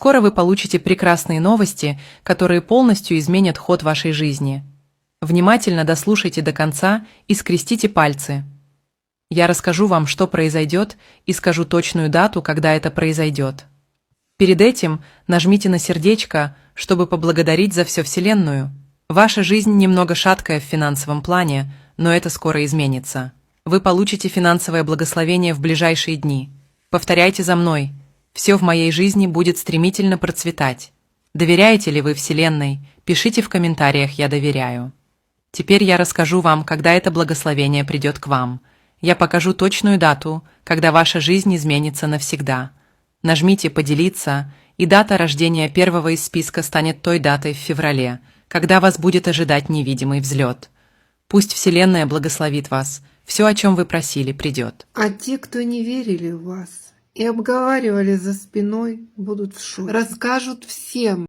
Скоро вы получите прекрасные новости, которые полностью изменят ход вашей жизни. Внимательно дослушайте до конца и скрестите пальцы. Я расскажу вам, что произойдет, и скажу точную дату, когда это произойдет. Перед этим нажмите на сердечко, чтобы поблагодарить за все Вселенную. Ваша жизнь немного шаткая в финансовом плане, но это скоро изменится. Вы получите финансовое благословение в ближайшие дни. Повторяйте за мной. Все в моей жизни будет стремительно процветать. Доверяете ли вы Вселенной? Пишите в комментариях «Я доверяю». Теперь я расскажу вам, когда это благословение придет к вам. Я покажу точную дату, когда ваша жизнь изменится навсегда. Нажмите «Поделиться», и дата рождения первого из списка станет той датой в феврале, когда вас будет ожидать невидимый взлет. Пусть Вселенная благословит вас. Все, о чем вы просили, придет. А те, кто не верили в вас и обговаривали за спиной, будут в шоке. Расскажут всем.